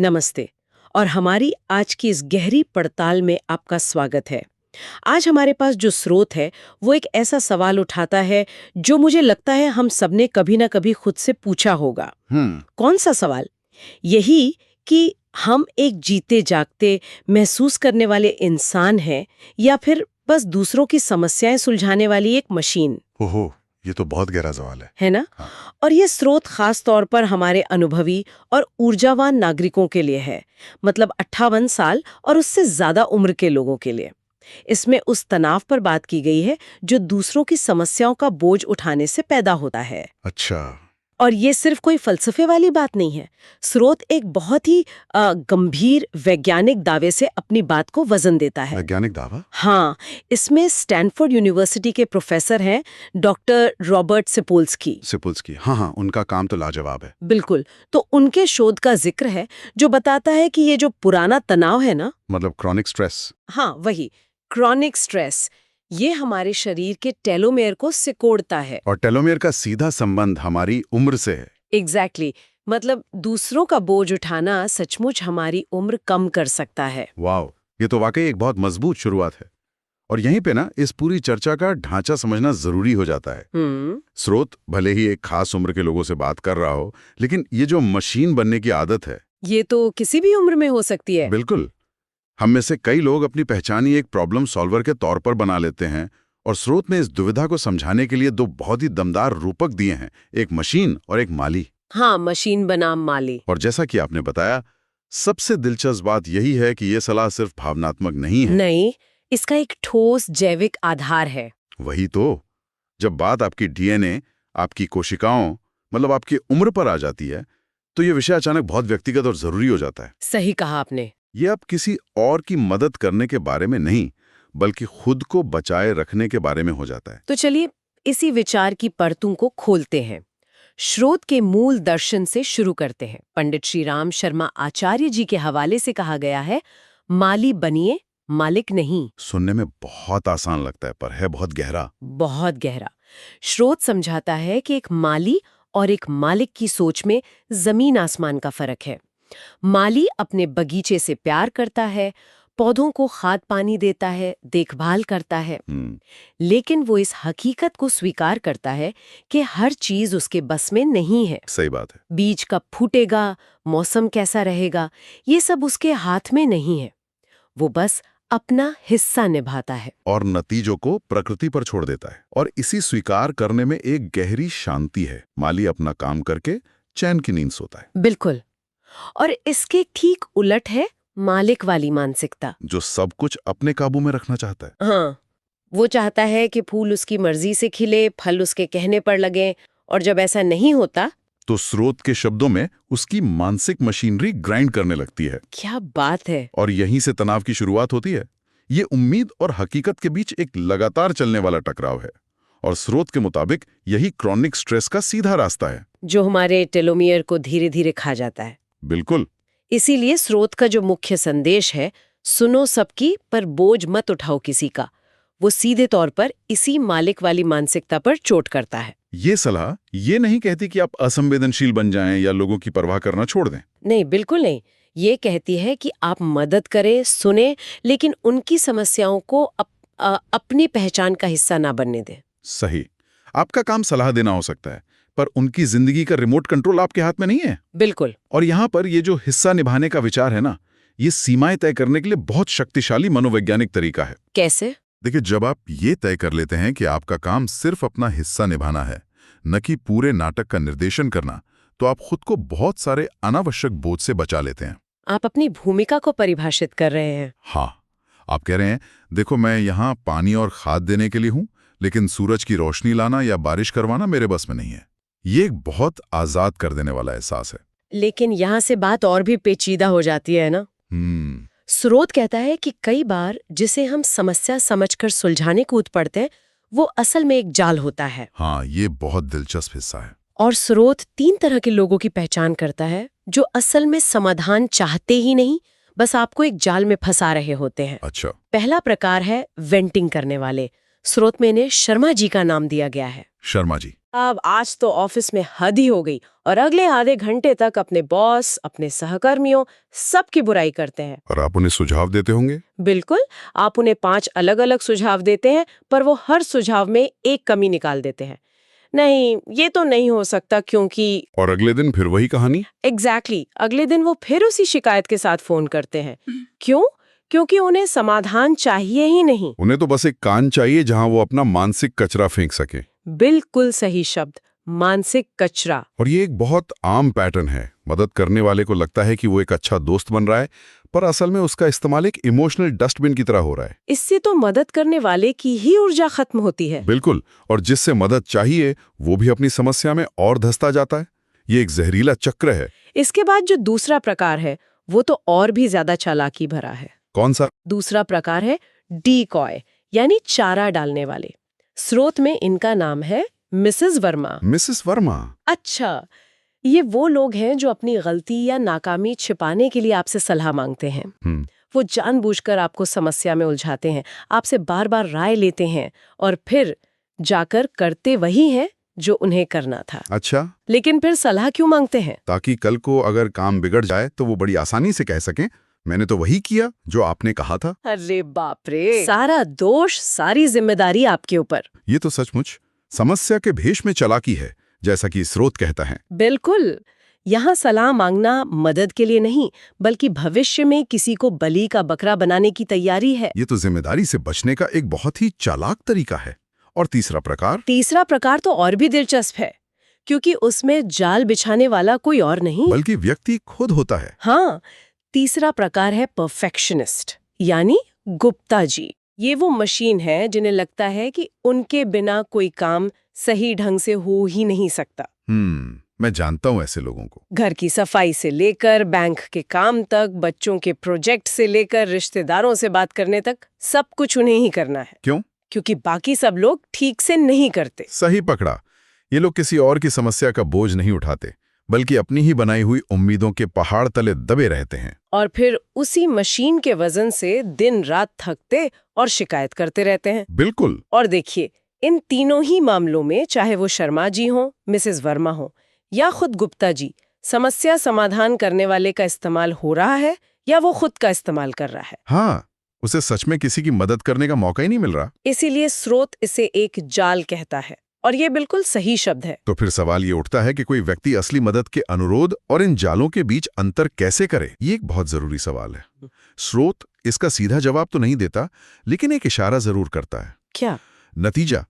नमस्ते। और हमारी आज की इस गहरी पड़ताल में आपका स्वागत है। आज हमारे पास जो स्रोत है वो एक ऐसा सवाल उठाता है जो मुझे लगता है हम सबने कभी ना कभी खुद से पूछा होगा। कौन सा सवाल? यही कि हम एक जीते जागते महसूस करने वाले इंसान हैं या फिर बस दूसरों की समस्याएं सुलझाने वाली एक मशीन। ओहो, ये तो बहुत गहरा सवाल है। है ना? हाँ। और ये स्रोत खास तौर पर हमारे अनुभवी और ऊर्जावान नागरिकों के लिए है, मतलब 58 साल और उससे ज्यादा उम्र के लोगों के लिए। इसमें उस तनाव पर बात की गई है जो दूसरों की समस्याओं का बोझ उठाने से पैदा होता है। अच्छा। और ये सिर्फ कोई फलसफे वाली बात नहीं है। स्रोत एक बहुत ही गंभीर वैज्ञानिक दावे से अपनी बात को वजन देता है। वैज्ञानिक दावा? हाँ, इसमें स्टैनफोर्ड यूनिवर्सिटी के प्रोफेसर हैं डॉक्टर रॉबर्ट सिपुल्स्की, हाँ, उनका काम तो लाजवाब है। बिल्कुल। तो उनके शोध का जिक्र है जो बताता है कि ये जो पुराना तनाव है ना, मतलब क्रॉनिक स्ट्रेस। हाँ वही, क्रॉनिक स्ट्रेस, ये हमारे शरीर के टेलोमेयर को सिकोड़ता है। और टेलोमेयर का सीधा संबंध हमारी उम्र से है। एग्जैक्टली मतलब दूसरों का बोझ उठाना सचमुच हमारी उम्र कम कर सकता है। वाओ, ये तो वाकई एक बहुत मजबूत शुरुआत है। और यहीं पे ना इस पूरी चर्चा का ढांचा समझना जरूरी हो जाता है। स्रोत भले ही एक खास उम्र के लोगों से बात कर रहा हो, लेकिन ये जो मशीन बनने की आदत है, ये तो किसी भी उम्र में हो सकती है। बिल्कुल। हम में से कई लोग अपनी पहचान ही एक प्रॉब्लम सॉल्वर के तौर पर बना लेते हैं। और स्रोत ने इस दुविधा को समझाने के लिए दो बहुत ही दमदार रूपक दिए हैं, एक मशीन और एक माली। हाँ, मशीन बनाम माली। और जैसा कि आपने बताया, सबसे दिलचस्प बात यही है कि ये सलाह सिर्फ भावनात्मक नहीं है। नहीं, इसका एक ठोस जैविक आधार है। वही तो, जब बात आपकी डीएनए, आपकी कोशिकाओं, मतलब आपकी उम्र पर आ जाती है, तो ये विषय अचानक बहुत व्यक्तिगत और जरूरी हो जाता है। सही कहा आपने। ये अब किसी और की मदद करने के बारे में नहीं, बल्कि खुद को बचाए रखने के बारे में हो जाता है। तो चलिए इसी विचार की परतों को खोलते हैं। स्रोत के मूल दर्शन से शुरू करते हैं। पंडित श्री राम शर्मा आचार्य जी के हवाले से कहा गया है, माली बनिए, मालिक नहीं। सुनने में बहुत आसान लगता है, पर है बहुत गहरा। बहुत गहरा। स्रोत समझाता है कि एक माली और एक मालिक की सोच में जमीन आसमान का फर्क है। माली अपने बगीचे से प्यार करता है, पौधों को खाद पानी देता है, देखभाल करता है। लेकिन वो इस हकीकत को स्वीकार करता है कि हर चीज उसके बस में नहीं है। सही बात है। बीज कब फूटेगा, मौसम कैसा रहेगा, ये सब उसके हाथ में नहीं है। वो बस अपना हिस्सा निभाता है और नतीजों को प्रकृति पर छोड़ देता है। और इसी स्वीकार करने में एक गहरी शांति है। माली अपना काम करके चैन की नींद सोता है। बिल्कुल। और इसके ठीक उलट है मालिक वाली मानसिकता, जो सब कुछ अपने काबू में रखना चाहता है। हाँ, वो चाहता है कि फूल उसकी मर्जी से खिले, फल उसके कहने पर लगे, और जब ऐसा नहीं होता तो स्रोत के शब्दों में उसकी मानसिक मशीनरी ग्राइंड करने लगती है। क्या बात है। और यहीं से तनाव की शुरुआत होती है। ये उम्मीद और हकीकत के बीच एक लगातार चलने वाला टकराव है। और स्रोत के मुताबिक यही क्रॉनिक स्ट्रेस का सीधा रास्ता है, जो हमारे टेलोमियर को धीरे धीरे खा जाता है। बिल्कुल। इसीलिए स्रोत का जो मुख्य संदेश है, सुनो सबकी पर बोझ मत उठाओ किसी का, वो सीधे तौर पर इसी मालिक वाली मानसिकता पर चोट करता है। ये सलाह ये नहीं कहती कि आप असंवेदनशील बन जाएं या लोगों की परवाह करना छोड़ दें। नहीं, बिल्कुल नहीं। ये कहती है कि आप मदद करें, सुने, लेकिन उनकी समस्याओं को अपनी पहचान का हिस्सा ना बनने दें। सही। आपका काम सलाह देना हो सकता है, पर उनकी जिंदगी का रिमोट कंट्रोल आपके हाथ में नहीं है। बिल्कुल। और यहाँ पर ये जो हिस्सा निभाने का विचार है ना, ये सीमाएं तय करने के लिए बहुत शक्तिशाली मनोवैज्ञानिक तरीका है। कैसे? देखिए, जब आप ये तय कर लेते हैं कि आपका काम सिर्फ अपना हिस्सा निभाना है, न कि पूरे नाटक का निर्देशन करना, तो आप खुद को बहुत सारे अनावश्यक बोझ से बचा लेते हैं। आप अपनी भूमिका को परिभाषित कर रहे हैं। हाँ, आप कह रहे हैं, देखो मैं यहाँ पानी और खाद देने के लिए हूँ, लेकिन सूरज की रोशनी लाना या बारिश करवाना मेरे बस में नहीं है। ये एक बहुत आजाद कर देने वाला एहसास है। लेकिन यहाँ से बात और भी पेचीदा हो जाती है ना। स्रोत कहता है कि कई बार जिसे हम समस्या समझकर सुलझाने कूद पड़ते हैं, वो असल में एक जाल होता है। हाँ, ये बहुत दिलचस्प हिस्सा है। और स्रोत 3 तरह के लोगों की पहचान करता है जो असल में समाधान चाहते ही नहीं, बस आपको एक जाल में फंसा रहे होते हैं। अच्छा। पहला प्रकार है वेंटिंग करने वाले। स्रोत में इन्हें शर्मा जी का नाम दिया गया है। शर्मा जी। अब आज तो ऑफिस में हद ही हो गई और अगले आधे घंटे तक अपने बॉस, अपने सहकर्मियों, सबकी बुराई करते हैं। और आप उन्हें सुझाव देते होंगे? बिल्कुल, आप उन्हें 5 अलग-अलग सुझाव देते हैं, पर वो हर सुझाव में एक कमी निकाल देते हैं। नहीं, ये तो नहीं हो सकता क्योंकि और अगले दिन फिर वही कहानी? एग्जैक्टली अगले दिन वो फिर उसी शिकायत के साथ फोन करते हैं। क्यों? क्योंकि उन्हें समाधान चाहिए ही नहीं। उन्हें तो बस एक कान चाहिए जहां वो अपना मानसिक कचरा फेंक सके। बिल्कुल सही शब्द, मानसिक कचरा। और ये एक बहुत आम पैटर्न है। मदद करने वाले को लगता है कि वो एक अच्छा दोस्त बन रहा है, पर असल में उसका इस्तेमाल एक इमोशनल डस्टबिन की तरह हो रहा है। इससे तो मदद करने वाले की ही ऊर्जा खत्म होती है। बिल्कुल, और जिससे मदद चाहिए वो भी अपनी समस्या में और धंसता जाता है। ये एक जहरीला चक्र है। इसके बाद जो दूसरा प्रकार है, वो तो और भी ज्यादा चालाकी भरा है। कौन सा? दूसरा प्रकार है डीकॉय, यानी चारा डालने वाले। स्रोत में इनका नाम है मिसेस वर्मा। मिसेस वर्मा? अच्छा, ये वो लोग हैं जो अपनी गलती या नाकामी छिपाने के लिए आपसे सलाह मांगते हैं। वो जानबूझकर आपको समस्या में उलझाते हैं, आपसे बार बार राय लेते हैं और फिर जाकर करते वही हैं जो उन्हें करना था। अच्छा, लेकिन फिर सलाह क्यों मांगते हैं? ताकि कल को अगर काम बिगड़ जाए तो वो बड़ी आसानी से कह सकें, मैंने तो वही किया जो आपने कहा था। अरे बाप रे, सारा दोष, सारी जिम्मेदारी आपके ऊपर। ये तो सचमुच समस्या के भेष में चालाकी है, जैसा कि स्रोत कहता है। बिल्कुल, यहाँ सलाह मांगना मदद के लिए नहीं, बल्कि भविष्य में किसी को बलि का बकरा बनाने की तैयारी है। ये तो जिम्मेदारी से बचने का एक बहुत ही चालाक तरीका है। और तीसरा प्रकार? तीसरा प्रकार तो और भी दिलचस्प है, क्योंकि उसमें जाल बिछाने वाला कोई और नहीं बल्कि व्यक्ति खुद होता है। हाँ, तीसरा प्रकार है परफेक्शनिस्ट, यानी गुप्ता जी। ये वो मशीन है जिन्हें लगता है कि उनके बिना कोई काम सही ढंग से हो ही नहीं सकता। मैं जानता हूँ ऐसे लोगों को। घर की सफाई से लेकर बैंक के काम तक, बच्चों के प्रोजेक्ट से लेकर रिश्तेदारों से बात करने तक, सब कुछ उन्हें ही करना है। क्यों? क्योंकि बाकी सब लोग ठीक से नहीं करते। सही पकड़ा। ये लोग किसी और की समस्या का बोझ नहीं उठाते, बल्कि अपनी ही बनाई हुई उम्मीदों के पहाड़ तले दबे रहते हैं। और फिर उसी मशीन के वजन से दिन रात थकते और शिकायत करते रहते हैं। बिल्कुल। और देखिए, इन तीनों ही मामलों में, चाहे वो शर्मा जी हो, मिसेस वर्मा हो या खुद गुप्ता जी, समस्या समाधान करने वाले का इस्तेमाल हो रहा है या वो खुद का इस्तेमाल कर रहा है। हाँ, उसे सच में किसी की मदद करने का मौका ही नहीं मिल रहा। इसीलिए स्रोत इसे एक जाल कहता है, और ये बिल्कुल सही शब्द है। तो फिर सवाल ये उठता है कि कोई व्यक्ति असली मदद के अनुरोध और इन जालों के बीच अंतर कैसे करे? ये एक बहुत जरूरी सवाल है। स्रोत इसका सीधा जवाब तो नहीं देता, लेकिन एक इशारा जरूर करता है। क्या? नतीजा,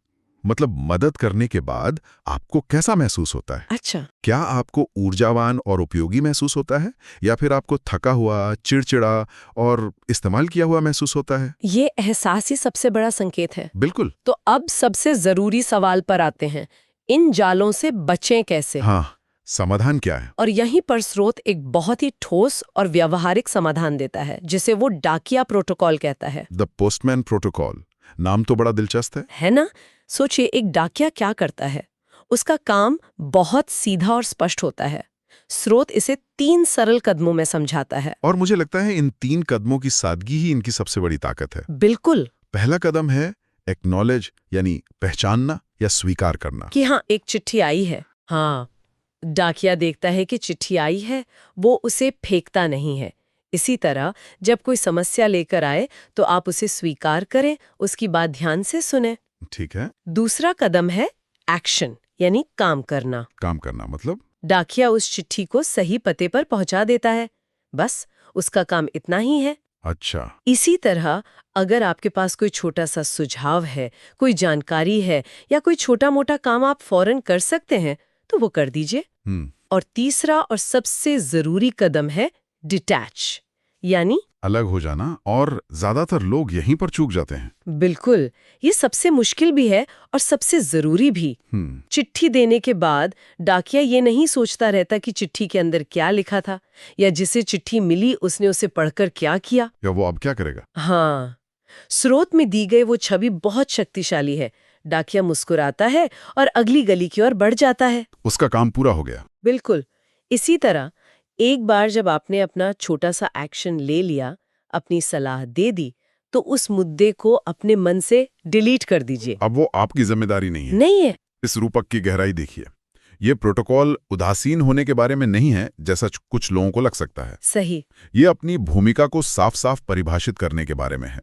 मतलब मदद करने के बाद आपको कैसा महसूस होता है? अच्छा। क्या आपको ऊर्जावान और उपयोगी महसूस होता है, या फिर आपको थका हुआ, चिड़चिड़ा और इस्तेमाल किया हुआ महसूस होता है? ये एहसास ही सबसे बड़ा संकेत है। बिल्कुल। तो अब सबसे जरूरी सवाल पर आते हैं, इन जालों से बचें कैसे? हाँ, समाधान क्या है? और यहीं पर स्रोत एक बहुत ही ठोस और व्यावहारिक समाधान देता है, जिसे वो डाकिया प्रोटोकॉल कहता है। The postman protocol. नाम तो बड़ा दिलचस्प है ना? सोचिए, एक डाकिया क्या करता है? उसका काम बहुत सीधा और स्पष्ट होता है। स्रोत इसे 3 सरल कदमों में समझाता है। और मुझे लगता है इन 3 कदमों की सादगी ही इनकी सबसे बड़ी ताकत है। बिल्कुल। पहला कदम है एक्नॉलेज, यानी पहचानना या स्वीकार करना कि हाँ, एक चिट्ठी आई है। हाँ, डाकिया देखता है कि चिट्ठी आई है, वो उसे फेंकता नहीं है। इसी तरह जब कोई समस्या लेकर आए तो आप उसे स्वीकार करें, उसकी बात ध्यान से सुनें। ठीक है। दूसरा कदम है एक्शन, यानी काम करना। काम करना मतलब? डाकिया उस चिट्ठी को सही पते पर पहुंचा देता है, बस उसका काम इतना ही है। अच्छा। इसी तरह अगर आपके पास कोई छोटा सा सुझाव है, कोई जानकारी है या कोई छोटा मोटा काम आप फौरन कर सकते हैं, तो वो कर दीजिए। और तीसरा और सबसे जरूरी कदम है डिटैच, यानी अलग हो जाना, और ज्यादातर लोग यहीं पर चूक जाते हैं। बिल्कुल, ये सबसे मुश्किल भी है और सबसे जरूरी भी। चिट्ठी देने के बाद डाकिया ये नहीं सोचता रहता कि चिट्ठी के अंदर क्या लिखा था, या जिसे चिट्ठी मिली उसने उसे पढ़कर क्या किया, या वो अब क्या करेगा। हाँ, स्रोत में दी गई वो छवि बहुत शक्तिशाली है। डाकिया मुस्कुराता है और अगली गली की ओर बढ़ जाता है। उसका काम पूरा हो गया। बिल्कुल। इसी तरह एक बार जब आपने अपना छोटा सा एक्शन ले लिया, अपनी सलाह दे दी, तो उस मुद्दे को अपने मन से डिलीट कर दीजिए। अब वो आपकी जिम्मेदारी नहीं है। नहीं है, इस रूपक की गहराई देखिए। ये प्रोटोकॉल उदासीन होने के बारे में नहीं है, जैसा कुछ लोगों को लग सकता है। सही। ये अपनी भूमिका को साफ साफ परिभाषित करने के बारे में है।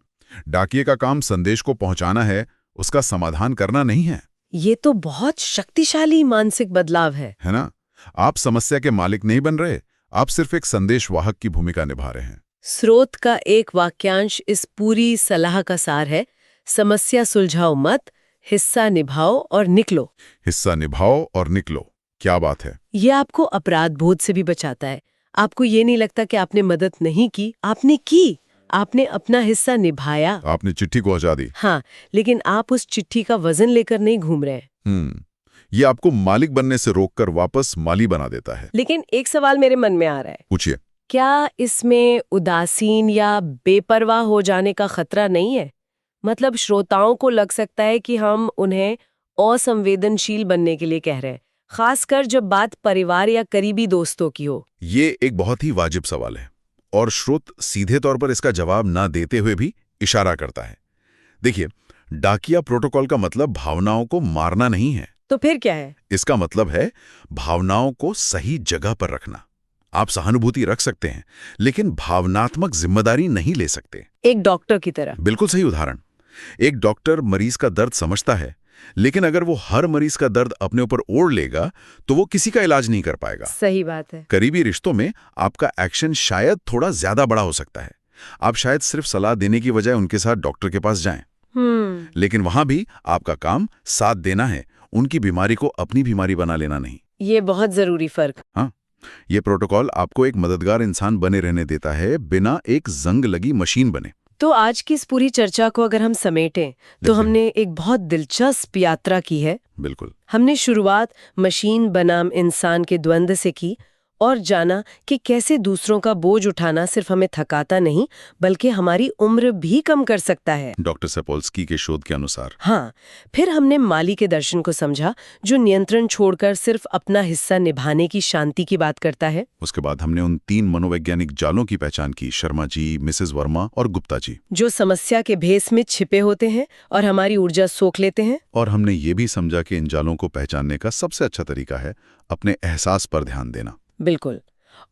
डाकिये का काम संदेश को पहुंचाना है, उसका समाधान करना नहीं है। ये तो बहुत शक्तिशाली मानसिक बदलाव है ना? आप समस्या के मालिक नहीं बन रहे, आप सिर्फ एक संदेशवाहक की भूमिका निभा रहे हैं। स्रोत का एक वाक्यांश इस पूरी सलाह का सार है। समस्या सुलझाओ मत, हिस्सा निभाओ और निकलो। हिस्सा निभाओ और निकलो, क्या बात है। ये आपको अपराध बोध से भी बचाता है। आपको ये नहीं लगता कि आपने मदद नहीं की, आपने की। आपने अपना हिस्सा निभाया। आपने चिट्ठी को पहुंचा दी। हाँ, लेकिन आप उस चिट्ठी का वजन लेकर नहीं घूम रहे। ये आपको मालिक बनने से रोककर वापस माली बना देता है। लेकिन एक सवाल मेरे मन में आ रहा है। पूछिए। क्या इसमें उदासीन या बेपरवाह हो जाने का खतरा नहीं है? मतलब श्रोताओं को लग सकता है कि हम उन्हें असंवेदनशील बनने के लिए कह रहे हैं, खासकर जब बात परिवार या करीबी दोस्तों की हो। ये एक बहुत ही वाजिब सवाल है और श्रोत सीधे तौर पर इसका जवाब ना देते हुए भी इशारा करता है। देखिए, डाकिया प्रोटोकॉल का मतलब भावनाओं को मारना नहीं है। तो फिर क्या है? इसका मतलब है भावनाओं को सही जगह पर रखना। आप सहानुभूति रख सकते हैं, लेकिन भावनात्मक जिम्मेदारी नहीं ले सकते। एक डॉक्टर की तरह। बिल्कुल सही उदाहरण। एक डॉक्टर मरीज का दर्द समझता है, लेकिन अगर वो हर मरीज का दर्द अपने ऊपर ओढ़ लेगा तो वो किसी का इलाज नहीं कर पाएगा। सही बात है। करीबी रिश्तों में आपका एक्शन शायद थोड़ा ज्यादा बड़ा हो सकता है। आप शायद सिर्फ सलाह देने की बजाय उनके साथ डॉक्टर के पास जाएं। लेकिन वहां भी आपका काम साथ देना है, उनकी बीमारी को अपनी बीमारी बना लेना नहीं। ये बहुत जरूरी फर्क। हाँ, ये प्रोटोकॉल आपको एक मददगार इंसान बने रहने देता है, बिना एक जंग लगी मशीन बने। तो आज की इस पूरी चर्चा को अगर हम समेटें तो हमने एक बहुत दिलचस्प यात्रा की है। बिल्कुल। हमने शुरुआत मशीन बनाम इंसान के द्वंद्व से की और जाना कि कैसे दूसरों का बोझ उठाना सिर्फ हमें थकाता नहीं, बल्कि हमारी उम्र भी कम कर सकता है, डॉक्टर सपोल्स्की के शोध के अनुसार। हाँ, फिर हमने माली के दर्शन को समझा, जो नियंत्रण छोड़कर सिर्फ अपना हिस्सा निभाने की शांति की बात करता है। उसके बाद हमने उन 3 मनोवैज्ञानिक जालों की पहचान की, शर्मा जी, मिसेस वर्मा और गुप्ता जी, जो समस्या के भेस में छिपे होते हैं और हमारी ऊर्जा सोख लेते हैं। और हमने ये भी समझा कि इन जालों को पहचानने का सबसे अच्छा तरीका है अपने एहसास पर ध्यान देना। बिल्कुल।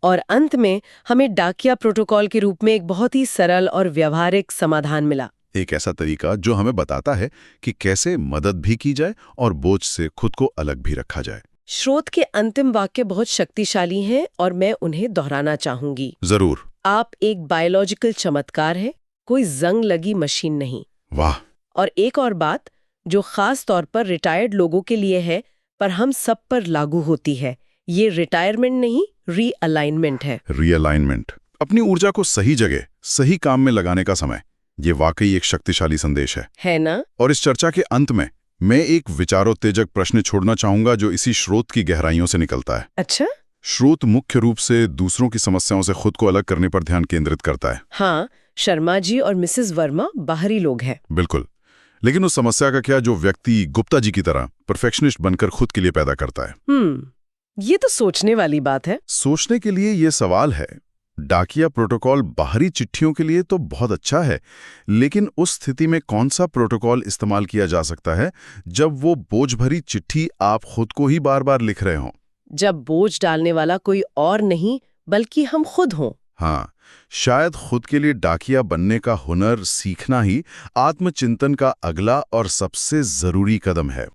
और अंत में हमें डाकिया प्रोटोकॉल के रूप में एक बहुत ही सरल और व्यवहारिक समाधान मिला। एक ऐसा तरीका जो हमें बताता है कि कैसे मदद भी की जाए और बोझ से खुद को अलग भी रखा जाए। स्रोत के अंतिम वाक्य बहुत शक्तिशाली हैं और मैं उन्हें दोहराना चाहूंगी। जरूर। आप एक बायोलॉजिकल चमत्कार है, कोई जंग लगी मशीन नहीं। वाह। और एक और बात जो खास तौर पर रिटायर्ड लोगों के लिए है, पर हम सब पर लागू होती है, ये रिटायरमेंट नहीं, रीअलाइनमेंट है। रीअलाइनमेंट, अपनी ऊर्जा को सही जगह, सही काम में लगाने का समय। ये वाकई एक शक्तिशाली संदेश है ना? और इस चर्चा के अंत में मैं एक विचारोत्तेजक प्रश्न छोड़ना चाहूंगा जो इसी स्रोत की गहराइयों से निकलता है। अच्छा? स्रोत मुख्य रूप से दूसरों की समस्याओं से खुद को अलग करने पर ध्यान केंद्रित करता है। हाँ, शर्मा जी और मिसेस वर्मा बाहरी लोग हैं। बिल्कुल। लेकिन उस समस्या का क्या जो व्यक्ति गुप्ता जी की तरह परफेक्शनिस्ट बनकर खुद के लिए पैदा करता है? ये तो सोचने वाली बात है। सोचने के लिए ये सवाल है। डाकिया प्रोटोकॉल बाहरी चिट्ठियों के लिए तो बहुत अच्छा है, लेकिन उस स्थिति में कौन सा प्रोटोकॉल इस्तेमाल किया जा सकता है जब वो बोझ भरी चिट्ठी आप खुद को ही बार बार लिख रहे हों? जब बोझ डालने वाला कोई और नहीं बल्कि हम खुद हों। हाँ, शायद खुद के लिए डाकिया बनने का हुनर सीखना ही आत्मचिंतन का अगला और सबसे जरूरी कदम है।